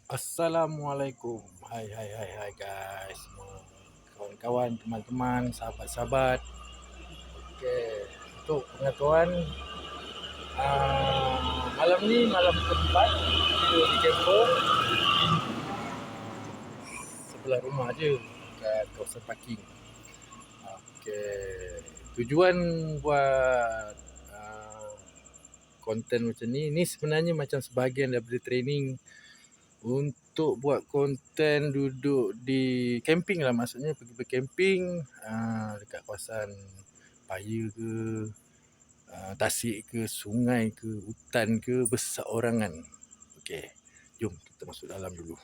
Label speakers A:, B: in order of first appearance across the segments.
A: Assalamualaikum. Hai guys semua. Kawan-kawan, teman-teman, sahabat-sahabat. Okey, untuk pengetahuan malam ni malam keempat tidur di camper sebelah rumah je kat kawasan parking. Okey, tujuan buat konten macam ni sebenarnya macam sebahagian daripada training untuk buat konten duduk di camping lah, maksudnya pergi bercamping dekat kawasan Paya ke, tasik ke, sungai ke, hutan ke, berseorangan. Okey, jom kita masuk dalam dulu.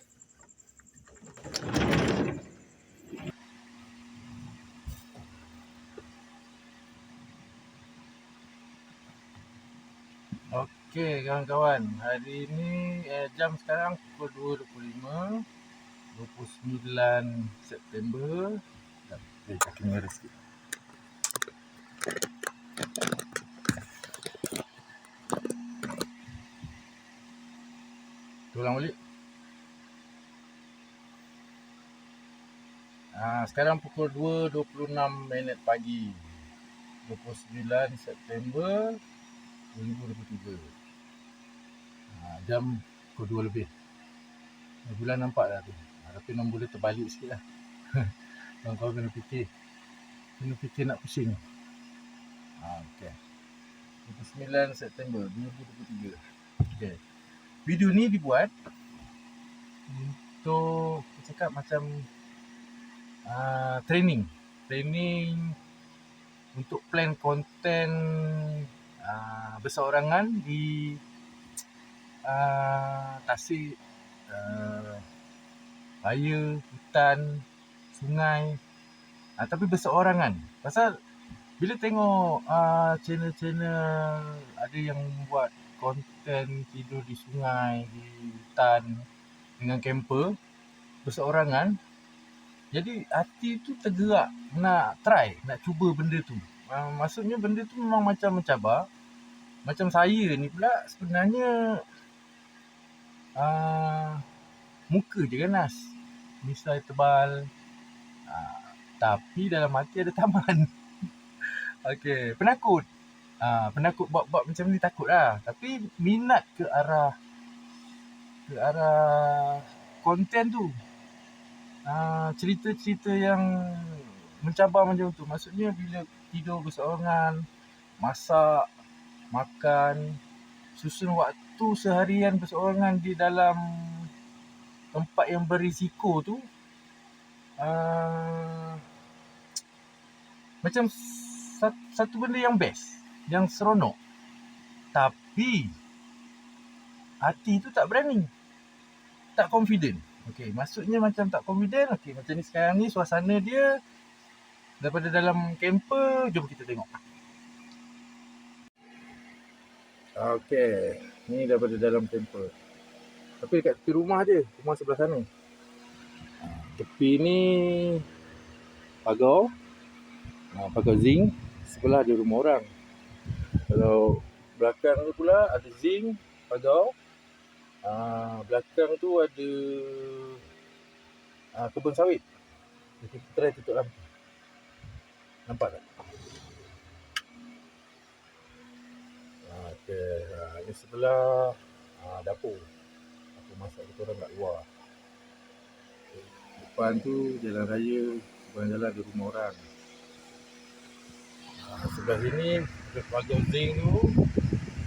A: Okey kawan-kawan, hari ni jam sekarang pukul 2.25, 29 September. Kaki merah sikit. Ulang balik. Sekarang pukul 2.26 pagi, 29 September 2023. Jam pukul 2 lebih. Bulan nampak dah tu. Tapi nombor dia terbalik sikit lah. Kawan-kawan kena fikir nak pusing. Okay. 29 September 2023. Okay. Video ni dibuat untuk cakap macam training untuk plan konten berseorangan di tasik, Paya, hutan, sungai, tapi berseorangan. Pasal bila tengok channel-channel ada yang buat konten tidur di sungai, di hutan dengan camper berseorangan, jadi hati tu tergerak nak try, nak cuba benda tu. Maksudnya benda tu memang macam mencabar. Macam saya ni pula sebenarnya muka je ganas, misai tebal, tapi dalam hati ada taman. Okey, penakut buat macam ni, takut lah. Tapi minat ke arah konten tu, cerita-cerita yang mencabar macam tu. Maksudnya bila tidur berseorangan, masak, makan, susun waktu seharian berseorangan di dalam tempat yang berisiko tu, macam satu benda yang best, yang seronok. Tapi hati tu tak berani, tak confident. Okey, maksudnya macam tak confident. Okey, macam ni sekarang ni suasana dia daripada dalam camper. Jom kita tengok. Okey, ni daripada dalam camper. Tapi dekat tepi rumah je, rumah sebelah sana. Tepi ni pagar zinc, sebelah ada rumah orang. Kalau belakang ni pula ada zinc, pagar. Belakang tu ada kebun sawit. Jadi kita try tutup lampu. Nampak tak? Ni sebelah dapur masak kita orang kat luar. Depan tu jalan raya, seberang jalan ada rumah orang. Sebelah sini pagar zinc tu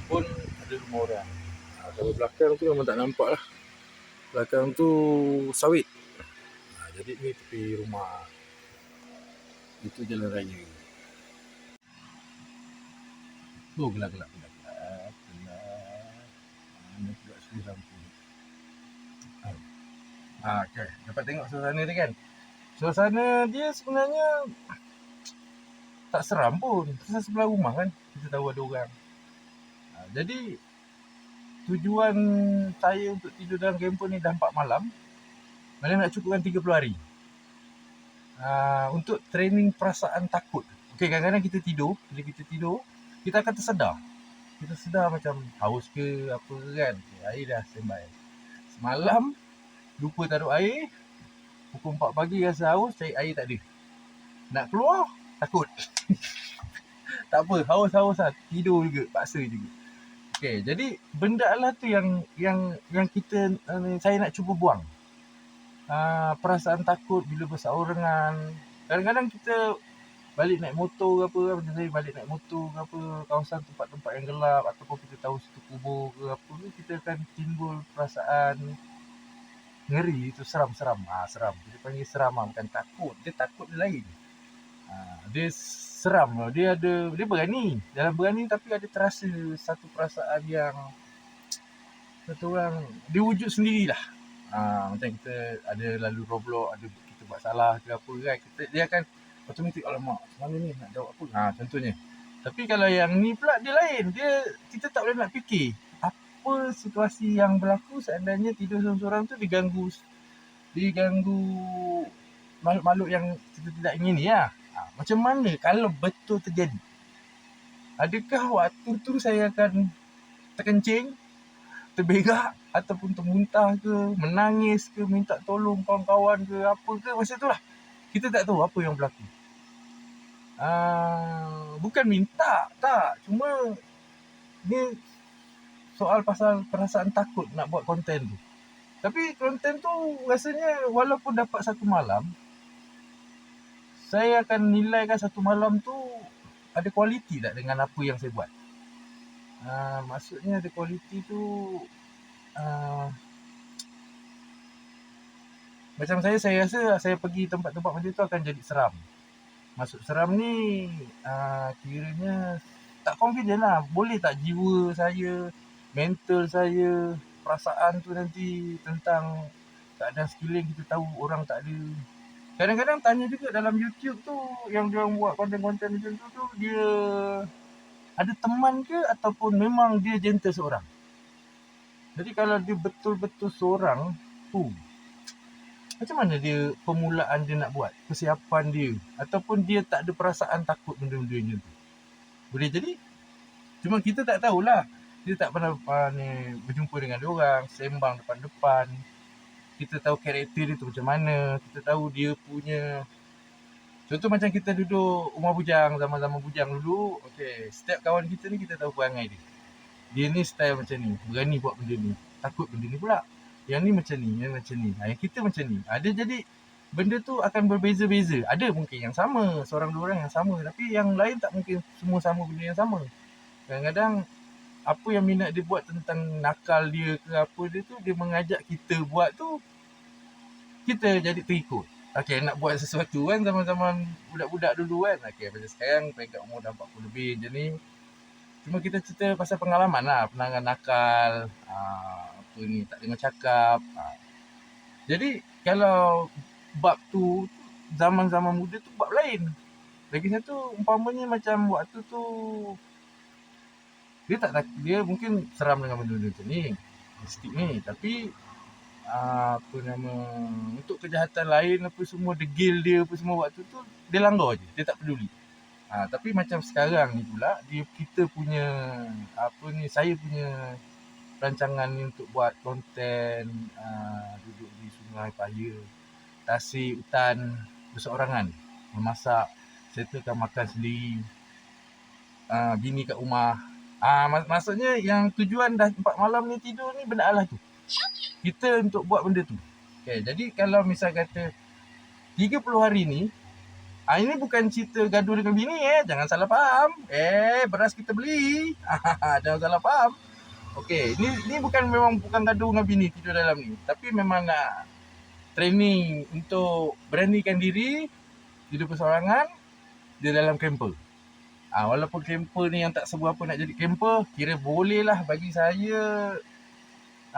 A: pun ada rumah orang. Kalau belakang tu memang tak nampak lah. Belakang tu sawit. Jadi ni tepi rumah. Itu jalan raya. Tu gelap-gelap. Ni pula suri lampu. Okay. Dapat tengok suasana dia kan? Suasana dia sebenarnya tak seram pun. Pasal sebelah rumah kan, kita tahu ada orang. Jadi tujuan saya untuk tidur dalam camper ni dah 4 malam. Mana nak cukupkan 30 hari. Untuk training perasaan takut. Okay, kadang-kadang kita tidur, bila kita tidur, kita akan tersedar. Kita sedar macam haus ke apa kan. Air dah standby. Semalam lupa taruh air. Pukul 4 pagi rasa haus, cari air tak ada. Nak keluar, takut. Tak apa, haus-haus lah, tidur juga, paksa juga. Okay, jadi benda lah tu yang kita saya nak cuba buang. Perasaan takut bila berseorangan. Kadang-kadang kita balik naik motor ke apa, macam saya balik naik motor ke apa, kawasan tempat-tempat yang gelap ataupun kita tahu situ kubur ke apa, kita akan timbul perasaan ngeri, itu seram-seram. Seram. Kita panggil seram bukan takut. Dia takut dia lain. Dia seram lah. Dia berani. Dalam berani tapi ada terasa satu perasaan yang satu orang dia wujud sendirilah. Macam kita ada lalu Roblox, ada kita buat salah ke apa kan, dia akan automatik, alamak mana ni nak jawab apa, contohnya. Tapi kalau yang ni pula dia lain, kita tak boleh nak fikir apa situasi yang berlaku seandainya tidur seorang-seorang tu diganggu makhluk-makhluk yang kita tidak ingini lah. Macam mana kalau betul terjadi? Adakah waktu tu saya akan terkencing, terberak ataupun termuntah ke, menangis ke, minta tolong kawan-kawan ke, apa ke, masa tu lah. Kita tak tahu apa yang berlaku. Bukan minta, tak. Cuma ni soal pasal perasaan takut nak buat konten tu. Tapi konten tu rasanya walaupun dapat satu malam, saya akan nilaikan satu malam tu ada kualiti tak dengan apa yang saya buat. Maksudnya ada kualiti tu, macam saya rasa saya pergi tempat-tempat macam tu akan jadi seram. Maksud seram ni kiranya tak confident lah. Boleh tak jiwa saya, mental saya, perasaan tu nanti tentang keadaan sekeliling kita tahu orang tak ada. Kadang-kadang tanya juga dalam YouTube tu, yang dia buat konten-konten macam tu dia ada teman ke ataupun memang dia gentle seorang. Jadi kalau dia betul-betul seorang tu, macam mana dia permulaan dia nak buat, persiapan dia, ataupun dia tak ada perasaan takut benda-benda macam tu. Boleh jadi. Cuma kita tak tahulah. Kita tak pernah berjumpa dengan dia orang, sembang depan-depan. Kita tahu karakter dia tu macam mana. Kita tahu dia punya, contoh macam kita duduk rumah bujang, zaman-zaman bujang dulu. Okay, setiap kawan kita ni kita tahu perangai dia. Dia ni style macam ni, berani buat benda ni, takut benda ni pula. Yang ni macam ni, yang macam ni. Yang kita macam ni. Ada jadi benda tu akan berbeza-beza. Ada mungkin yang sama, seorang dua orang yang sama, tapi yang lain tak mungkin semua sama benda yang sama. Kadang-kadang apa yang minat dia buat tentang nakal dia ke apa dia tu, dia mengajak kita buat tu, kita jadi terikut. Okay, nak buat sesuatu kan zaman-zaman budak-budak dulu kan. Okay, macam sekarang peringkat umur dah 40 lebih macam ni. Cuma kita cerita pasal pengalaman lah, penangan nakal, apa ni, tak dengar cakap. Jadi kalau bab tu, zaman-zaman muda tu bab lain. Lagi satu, umpamanya macam waktu tu, dia mungkin seram dengan benda-benda macam ni, mistik ni. Tapi untuk kejahatan lain apa semua, degil dia apa semua waktu tu, dia langgar je, dia tak peduli. Tapi macam sekarang ni pula, kita punya saya punya rancangan ni untuk buat konten, duduk di Sungai Paya, tasik hutan, berseorangan, memasak, settlekan makan sendiri, bini kat rumah. Maksudnya yang tujuan dah 4 malam ni tidur ni benda Allah tu. Kita untuk buat benda tu. Okay, jadi kalau misal kata 30 hari ni, ini bukan cerita gaduh dengan bini jangan salah faham. Beras kita beli. Jangan salah faham. Okay, ni memang bukan gaduh dengan bini tidur dalam ni, tapi memang nak training untuk beranikan diri hidup berseorangan di dalam camper. Walaupun camper ni yang tak seberapa nak jadi camper, kira boleh lah bagi saya.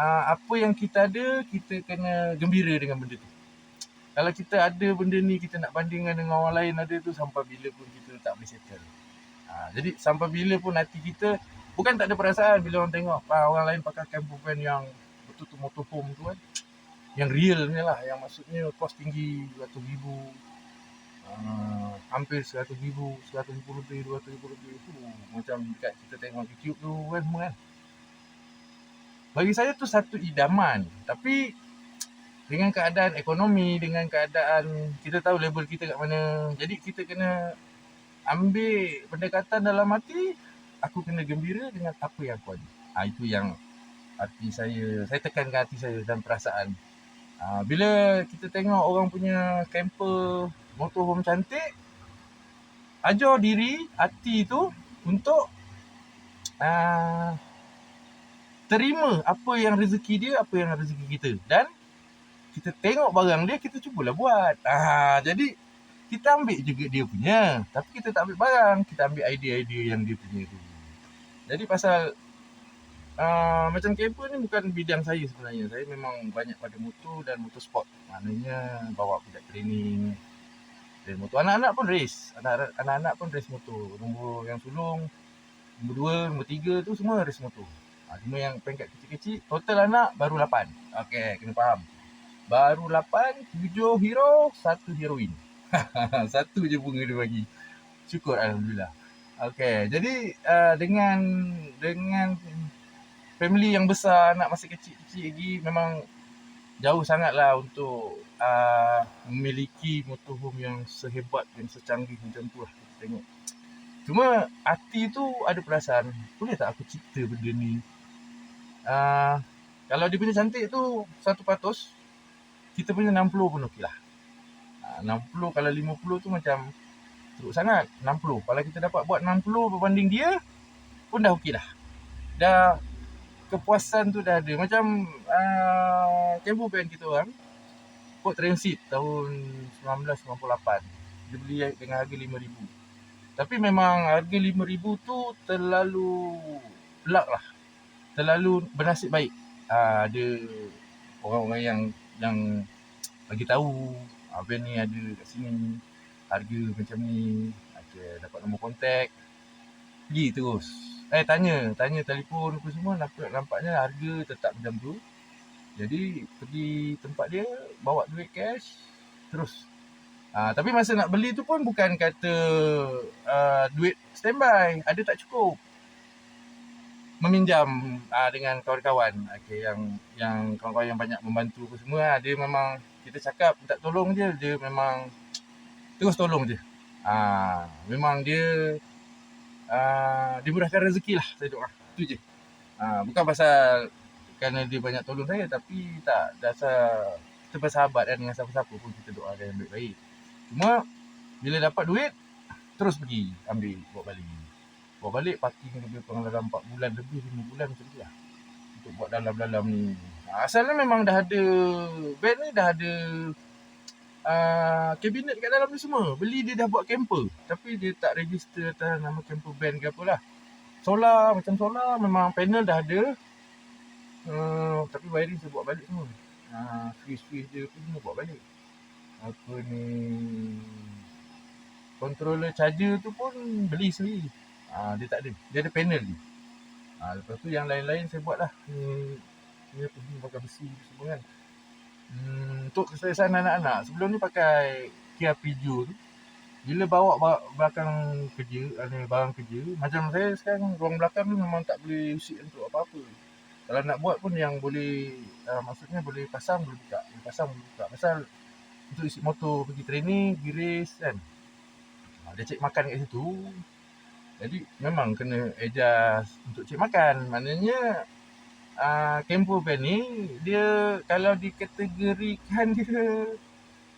A: Apa yang kita ada, kita kena gembira dengan benda tu. Kalau kita ada benda ni, kita nak bandingkan dengan orang lain ada tu, sampai bila pun kita tak boleh settle. Jadi sampai bila pun hati kita, bukan tak ada perasaan bila orang tengok orang lain pakai camper van yang betul-betul motorhome tu kan, yang real ni lah, yang maksudnya kos tinggi RM100,000, hampir RM100,000, RM150 lebih, RM200,000 lebih tu, macam dekat kita tengok YouTube tu kan semua kan. Bagi saya tu satu idaman. Tapi dengan keadaan ekonomi, dengan keadaan kita tahu level kita kat mana. Jadi kita kena ambil pendekatan dalam hati, aku kena gembira dengan apa yang aku ada. Itu yang hati saya tekankan hati saya dan perasaan. Bila kita tengok orang punya camper motorhome cantik, ajar diri, hati tu untuk uh, terima apa yang rezeki dia, apa yang rezeki kita. Dan kita tengok barang dia, kita cubalah buat. Jadi kita ambil juga dia punya, tapi kita tak ambil barang, kita ambil idea-idea yang dia punya tu. Jadi pasal macam camper ni bukan bidang saya sebenarnya. Saya memang banyak pada motor dan motorsport. Maknanya bawa budak training, motor. Anak-anak pun race. Anak-anak pun race motor. Nombor yang sulung, nombor 2, nombor 3 tu semua race motor. Cuma yang peringkat kecil-kecil, total anak baru 8. Okey, kena faham. Baru 8, 7 hero, 1 heroin. Satu je bunga dia bagi. Syukur alhamdulillah. Okey, jadi dengan family yang besar, anak masih kecil-kecil lagi, memang jauh sangatlah untuk memiliki motorhome yang sehebat, yang secanggih macam tu lah. Kita tengok. Cuma hati tu ada perasaan, boleh tak aku cipta benda ni? Kalau dia punya cantik tu 100, kita punya 60 pun okey lah. 60 kalau 50 tu macam teruk sangat. 60. Kalau kita dapat buat 60 berbanding dia, pun dah okey dah. Dah kepuasan tu dah ada. Macam camper van kita orang, Ford Transit tahun 1998. Dia beli dengan harga RM5,000. Tapi memang harga RM5,000 tu terlalu luck lah. Terlalu bernasib baik. Ada orang-orang yang bagi tahu van ni ada kat sini, harga macam ni, dapat nombor kontak, pergi terus. Tanya telefon apa semua, nampaknya harga tetap macam tu. Jadi pergi tempat dia, bawa duit cash, terus. Tapi masa nak beli tu pun bukan kata duit standby, ada tak cukup. Meminjam dengan kawan-kawan, yang kawan-kawan yang banyak membantu apa semua. Dia memang, kita cakap minta tolong je, dia memang terus tolong je. Memang dia dimudahkan rezeki lah, saya doa. Itu je. Bukan pasal kerana dia banyak tolong saya, tapi tak, dasar kita bersahabat dengan siapa-siapa pun kita doakan yang baik-baik. Cuma bila dapat duit, terus pergi ambil, bawa balik parking lebih kurang dalam 4 bulan lebih, 5 bulan macam tu lah, untuk buat dalam-dalam ni. Asalnya memang dah ada van ni, dah ada kabinet kat dalam ni semua. Beli dia dah buat camper, tapi dia tak register atas nama camper van ke apalah. Solar, macam solar, memang panel dah ada, tapi wiring saya buat balik semua. Switch dia pun semua buat balik. Apa ni, controller charger tu pun beli sendiri. Dia tak ada, dia ada panel ni. Lepas tu yang lain-lain saya buat lah. Ni pakai besi semua kan. Untuk keselesaan anak-anak, sebelum ni pakai Kia Pijo tu. Bila bawa belakang kerja, ada barang kerja, macam saya sekarang ruang belakang ni memang tak boleh usik untuk apa-apa. Kalau nak buat pun yang boleh, maksudnya boleh pasang, boleh buka. Pasal untuk isi motor pergi training, pergi race kan. Dia cek makan kat situ. Jadi memang kena adjust untuk cek makan. Maknanya camper van ni, dia kalau dikategorikan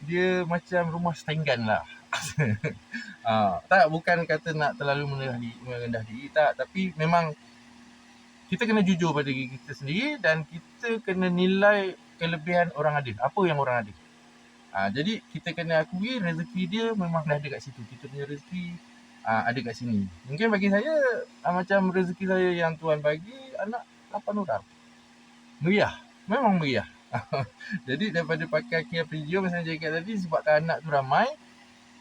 A: dia macam rumah setenggan lah. Tak, bukan kata nak terlalu merendah diri, tak. Tapi memang kita kena jujur pada diri kita sendiri, dan kita kena nilai kelebihan orang ada, apa yang orang ada. Jadi kita kena akui rezeki dia memang dah ada kat situ. Kita punya rezeki ada kat sini. Mungkin bagi saya, macam rezeki saya yang Tuhan bagi, anak 8 orang. Meriah, memang meriah. Jadi daripada pakai Kia Pijo macam saya cakap tadi, sebabkan anak tu ramai,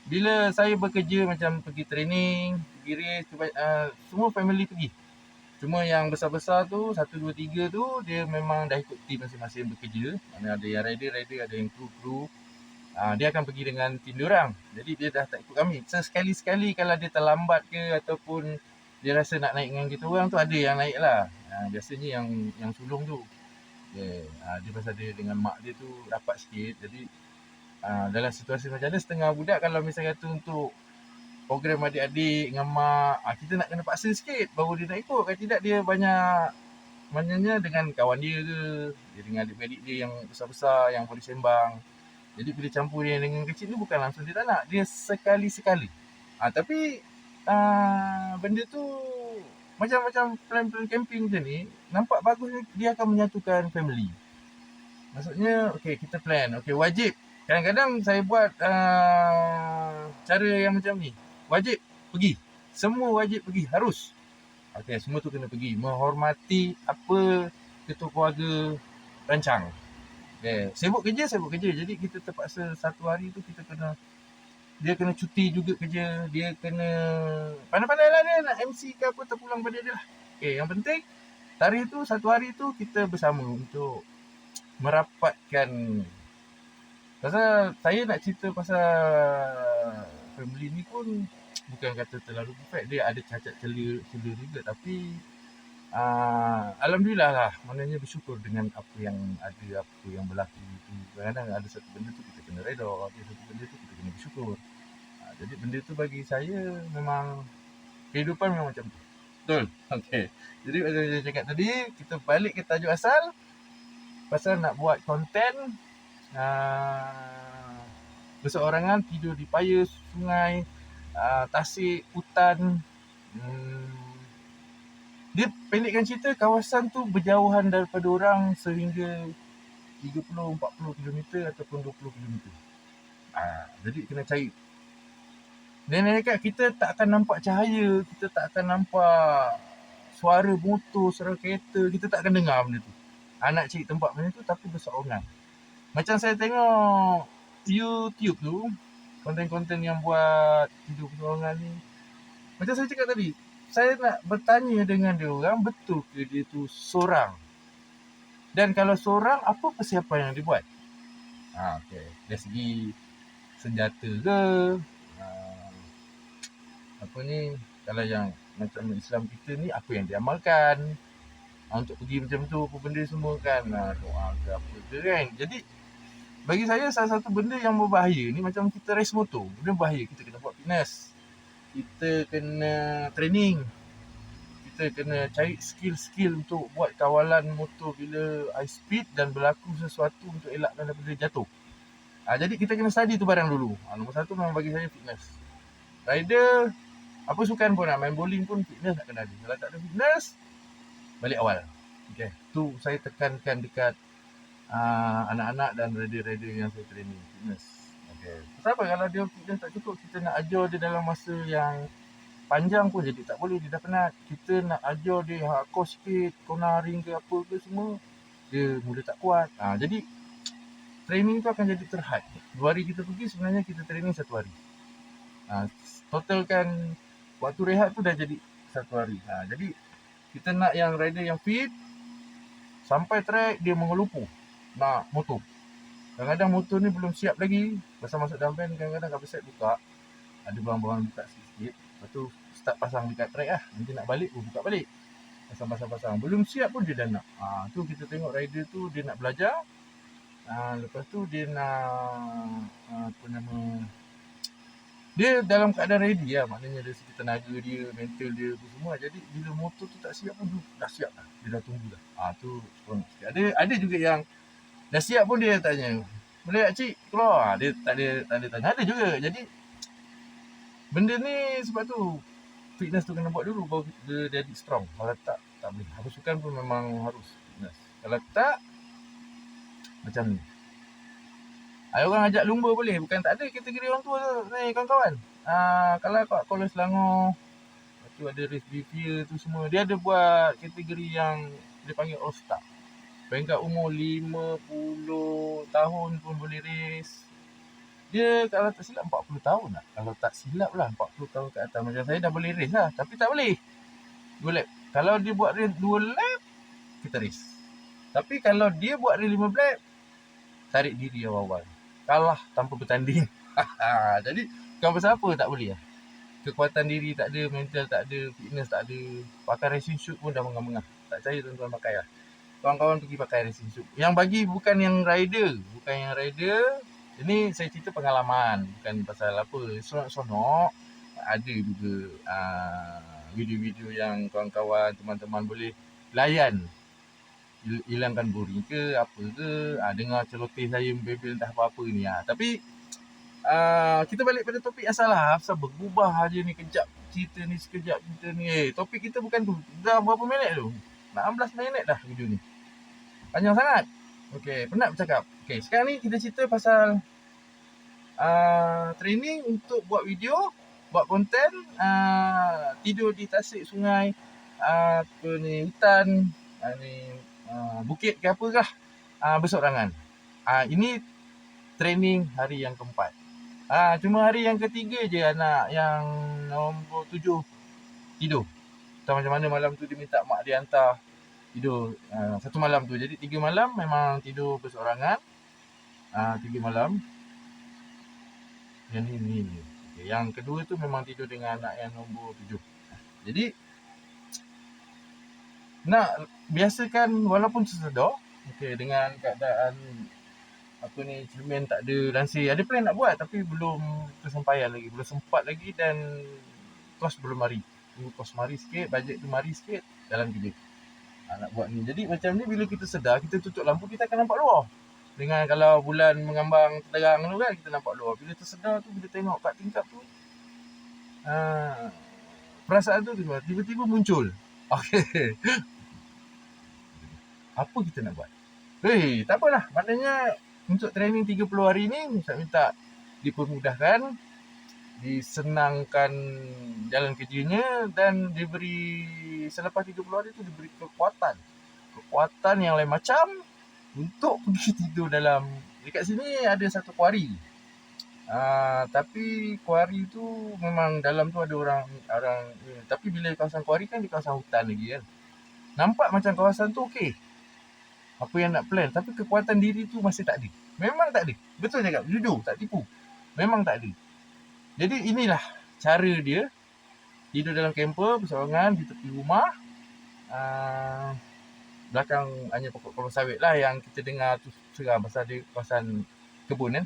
A: bila saya bekerja macam pergi training, pergi race, semua family pergi. Cuma yang besar-besar tu, 1, 2, 3 tu, dia memang dah ikut team masing-masing bekerja. Mana ada yang rider, ada yang kru. Dia akan pergi dengan team diorang. Jadi dia dah tak ikut kami. Sekali-sekali kalau dia terlambat ke, ataupun dia rasa nak naik dengan kita orang tu, ada yang naik lah. Biasanya yang sulung tu. Dia pasal dia dengan mak dia tu rapat sikit. Jadi dalam situasi macam ni, setengah budak kalau misalnya kata untuk program adik-adik dengan mak, kita nak kena paksa sikit baru dia nak ikut. Kalau tidak dia banyak, maknanya dengan kawan dia ke, dia dengan adik-adik dia yang besar-besar yang boleh sembang. Jadi bila campur dia dengan kecil ni bukan langsung dia tak nak, dia sekali-sekali. Tapi benda tu macam plan-plan camping macam ni, nampak bagus dia akan menyatukan family. Maksudnya, okay, kita plan. Okay, wajib. Kadang-kadang saya buat cara yang macam ni. Wajib pergi. Semua wajib pergi. Harus. Okay, semua tu kena pergi. Menghormati apa ketua keluarga rancang. Okay. Sibuk kerja. Jadi kita terpaksa satu hari tu kita kena, dia kena cuti juga kerja. Dia kena pandai-pandai lah dia nak MC ke apa, terpulang pada dia lah. Okay, yang penting tarikh tu, satu hari tu kita bersama untuk merapatkan. Pasal saya nak cerita pasal family ni pun bukan kata terlalu perfect, dia ada cacat celah juga, tapi alhamdulillah lah, maknanya bersyukur dengan apa yang ada, apa yang berlaku tu. Kadang-kadang ada satu benda tu kita kena reda, ada satu benda tu kita kena bersyukur. Jadi benda tu bagi saya memang kehidupan memang macam tu. Betul? Okay. Jadi macam saya cakap tadi, kita balik ke tajuk asal pasal nak buat konten berseorangan, tidur di paya, sungai, tasik, hutan. Dia pendekkan cerita, kawasan tu berjauhan daripada orang sehingga 30-40 km ataupun 20 km. Jadi kena cari. Dan dia cakap kita tak akan nampak cahaya, kita tak akan nampak suara motor, suara kereta, kita tak akan dengar benda tu. Nak cari tempat macam tu tapi berseorangan. Macam saya tengok YouTube tu, konten-konten yang buat tidur berseorangan ni, macam saya cakap tadi, saya nak bertanya dengan dia orang, betul ke dia tu seorang? Dan kalau seorang, apa persiapan yang dia buat? Okay. Dari segi senjata ke, apa ni, kalau yang macam Islam kita ni, apa yang dia amalkan untuk pergi macam tu, apa benda semua kan, doa ke apa ke kan. Jadi bagi saya salah satu benda yang berbahaya ni macam kita race motor. Benda bahaya, kita kena buat fitness, kita kena training, kita kena cari skill-skill untuk buat kawalan motor bila high speed dan berlaku sesuatu untuk elakkan daripada jatuh. Jadi kita kena study tu barang dulu. Nombor satu memang bagi saya fitness. Rider, apa sukan pun nak main bowling pun fitness nak kena ada. Kalau tak ada fitness, balik awal. Okay. Tu saya tekankan dekat anak-anak dan rider-rider yang saya training fitness. Okay. Kenapa kalau dia fitness tak cukup, kita nak ajar dia dalam masa yang panjang pun jadi tak boleh, dia dah penat. Kita nak ajar dia hardcore sikit, cornering ke apa ke semua, dia mula tak kuat. Jadi training tu akan jadi terhad. 2 hari kita pergi, sebenarnya kita training 1 hari. Totalkan waktu rehat tu dah jadi 1 hari. Jadi kita nak yang rider yang fit, sampai track dia mengelupu nak motor. Kadang-kadang motor ni belum siap lagi, pasal masuk dalam van kadang-kadang kapal set buka, ada barang-barang buka sikit-sikit, lepas tu start pasang dekat track lah. Nanti nak balik pun buka balik, pasang. Belum siap pun dia dah nak. Tu kita tengok rider tu dia nak belajar. Lepas tu dia nak dia dalam keadaan ready lah, maknanya dari segi tenaga dia, mental dia tu semua. Jadi bila motor tu tak siap pun dah siap dah, dia dah tunggu dah. Tu ada juga yang dah siap pun dia tanya, boleh tak cik keluar? Dia tak ada tanya. Ada juga. Jadi benda ni sebab tu fitness tu kena buat dulu baru dia jadi strong. Kalau tak boleh. Habis sukan pun memang harus fitness. Kalau tak macam ni. Orang ajak lumba boleh, bukan tak ada kategori orang tua tu ni kawan-kawan. Kalau kat Kuala Selangor, lepas tu ada race behavior tu semua, dia ada buat kategori yang dia panggil All Star. Peringkat umur 50 tahun pun boleh race. Dia kalau tak silap 40 tahun lah. Kalau tak silap lah 40 tahun ke atas. Macam saya dah boleh race lah, tapi tak boleh 2 lap. Kalau dia buat race 2 lap, kita race. Tapi kalau dia buat race 5 lap, tarik diri awal-awal, kalah tanpa bertanding. Jadi bukan pasal apa tak boleh lah. Kekuatan diri tak ada, mental tak ada, fitness tak ada. Pakai racing shoot pun dah mengah-mengah. Tak percaya tuan-tuan pakai lah. kawan-kawan pergi pakai racing suit. Yang bagi bukan yang rider. Ini saya cerita pengalaman, bukan pasal apa. Sonok-sonok ada juga video-video yang kawan-kawan, teman-teman boleh layan. Hilangkan boring ke apa ke, dengar celoteh saya membebel entah apa-apa ni. Tapi kita balik pada topik asal lah. Asal berubah aja ni, kejap cerita ni, sekejap cerita ni. Topik kita bukan tu. Dah berapa minit tu? 16 minit dah video ni. Panjang sangat. Okey, penat bercakap. Okey, sekarang ni kita cerita pasal training untuk buat video, buat konten, tidur di tasik sungai, hutan, bukit ke apa kah, bersorangan. Ini training hari yang keempat. Cuma hari yang ketiga je anak yang nombor 7 tidur. Tak macam mana malam tu dia minta mak dia hantar tidur satu malam tu. Jadi 3 malam memang tidur bersorangan. 3 malam. Yang ni. Okay. Yang kedua tu memang tidur dengan anak yang nombor 7. Jadi nak biasakan walaupun sesedar, dengan keadaan cermin tak ada lansir. Ada plan nak buat tapi belum kesampaian lagi, belum sempat lagi, dan kos belum mari. Tunggu kos mari sikit, bajet tu mari sikit, jalan kerja. Nak buat ni. Jadi macam ni bila kita sedar, kita tutup lampu, kita akan nampak luar. Dengan kalau bulan mengambang terang tu kan, kita nampak luar. Bila tersedar tu, bila tengok kat tingkap tu, perasaan tu tiba-tiba muncul. Okey. Apa kita nak buat? Tak apalah. Maknanya untuk training 30 hari ni, saya minta dipermudahkan, disenangkan jalan kerjanya, dan diberi selepas 30 hari tu diberi kekuatan yang lain macam untuk pergi tidur dalam. Dekat sini ada satu kuari. Tapi kuari tu memang dalam tu ada orang. Tapi bila kawasan kuari kan di kawasan hutan lagi kan. Nampak macam kawasan tu okey. Apa yang nak plan, tapi kekuatan diri tu masih tak ada. Memang tak ada. Betul cakap, jujur, tak tipu. Memang tak ada. Jadi inilah cara dia tidur dalam camper bersorangan di tepi rumah. Belakang hanya pokok sawit lah yang kita dengar tu seram pasal dia kawasan kebun kan.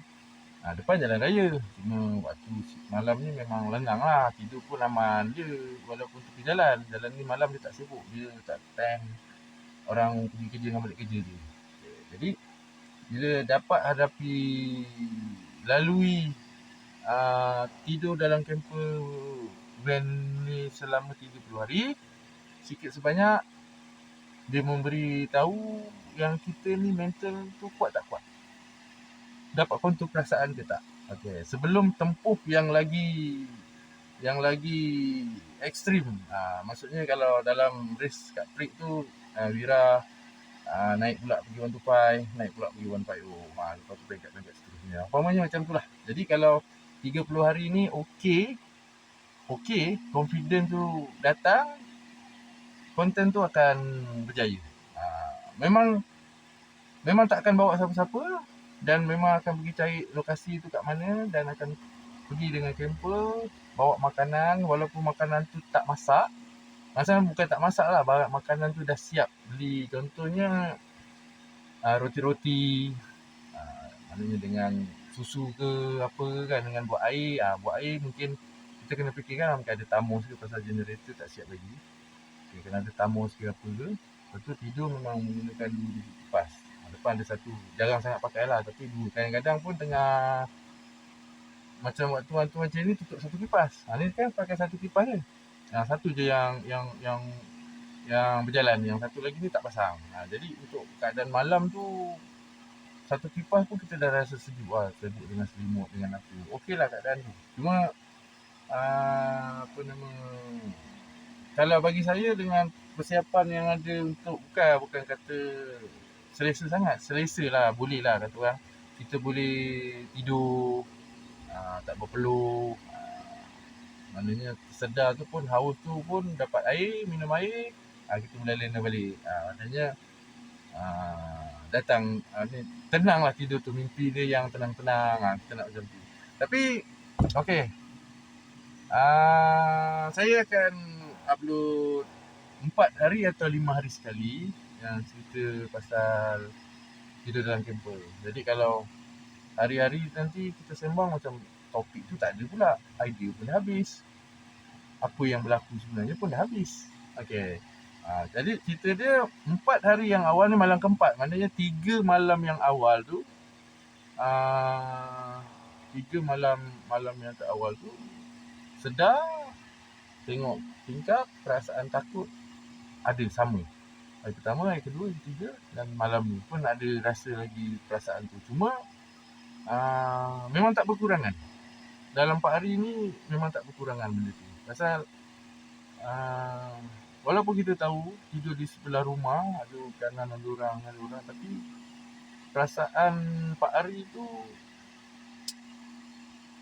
A: Depan jalan raya. Cuma waktu malam ni memang lengang lah. Tidur pun aman je walaupun tepi jalan. Jalan ni malam dia tak sibuk. Dia tak time orang pergi kerja dengan balik kerja dia. Jadi bila dapat lalui tidur dalam camper van ni selama 30 hari, sikit sebanyak dia memberi tahu yang kita ni mental tu kuat tak kuat. Dapat kontrol perasaan ke tak. Okey, sebelum tempuh yang lagi ekstrim. Maksudnya kalau dalam race kat Prik tu, Wira naik pula pergi 125, naik pula pergi 150. Lepas tu peringkat seterusnya. Umpamanya macam tu lah. Jadi kalau 30 hari ni okey, confident tu datang, konten tu akan berjaya. Memang tak akan bawa siapa-siapa, dan memang akan pergi cari lokasi tu kat mana, dan akan pergi dengan camper, bawa makanan, walaupun makanan tu tak masak. Maksudnya bukan tak masak lah, barang makanan tu dah siap beli. Contohnya roti-roti, maknanya dengan susu ke apa kan, dengan buat air. Buat air mungkin kita kena fikirkan mungkin ada tamus ke, pasal generator tak siap lagi. Kena ada tamus ke apa ke. Lepas tu tidur memang menggunakan 2 biji kipas. Depan ada satu, jarang sangat pakai lah, tapi 2. Kadang-kadang pun tengah macam waktu macam ni tutup satu kipas. Ni kan pakai satu kipas je. Satu je yang berjalan, yang satu lagi ni tak pasang. Jadi untuk keadaan malam tu, satu kipas pun kita dah rasa sejuk lah, sejuk dengan selimut, dengan apa. Okey lah keadaan tu. Cuma kalau bagi saya dengan persiapan yang ada untuk, bukan kata selesa sangat, selesa lah, boleh lah kata orang. Kita boleh tidur, tak berpeluh, maknanya sedar tu pun, haus tu pun dapat air, minum air, kita boleh lena balik. Maknanya datang tenang lah tidur tu, mimpi dia yang tenang-tenang. Kita nak macam tu. Tapi okey, saya akan upload 4 hari atau 5 hari sekali. yang cerita pasal tidur dalam kemper. Jadi kalau hari-hari nanti kita sembang macam topik tu tak ada pula, idea pun dah habis, apa yang berlaku sebenarnya pun dah habis. Okey. Jadi cerita dia 4 hari yang awal ni malam keempat. Maknanya 3 malam yang awal tu, 3 malam yang terawal tu sedar, tengok tingkap, perasaan takut ada sama. Hari pertama, hari kedua, hari ketiga, dan malam ni pun ada rasa lagi perasaan tu. Cuma memang tak berkurangan. Dalam 4 hari ni memang tak berkurangan benda tu. Pasal walaupun kita tahu tidur di sebelah rumah, ada kanan ada orang, tapi perasaan 4 hari tu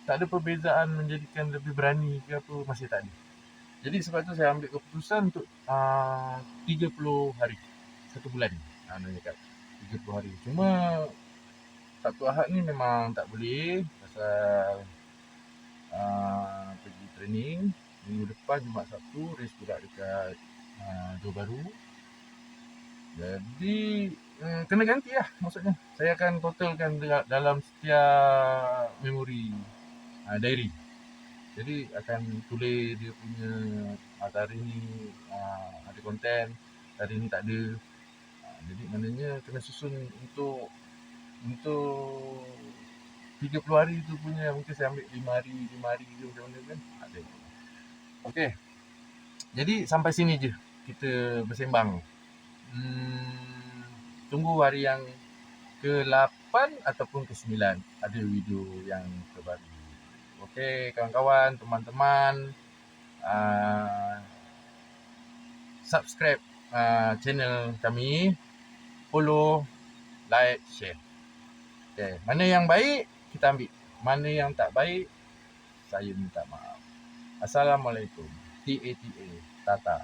A: tak ada perbezaan menjadikan lebih berani ke apa, masih tak ada. Jadi sebab tu saya ambil keputusan untuk 30 hari, 1 bulan. Nak cakap 30 hari. Cuma Sabtu Ahad ni memang tak boleh pasal pergi training. Minggu depan Jumaat Sabtu race pula dekat Johor Bahru. Jadi kena ganti lah maksudnya. Saya akan totalkan dalam setiap memori diary. Jadi akan tulis dia punya hari ni ada konten, hari ni tak ada. Jadi maknanya kena susun untuk 30 hari tu punya, mungkin saya ambil 5 hari ke macam mana kan. Ada. Okey. Jadi sampai sini je kita bersembang. Tunggu hari yang ke-8 ataupun ke-9 ada video yang terbaru. Okey, kawan-kawan, teman-teman, subscribe channel kami, follow, like, share. Okay. Mana yang baik kita ambil, mana yang tak baik saya minta maaf. Assalamualaikum. TATA. Tata.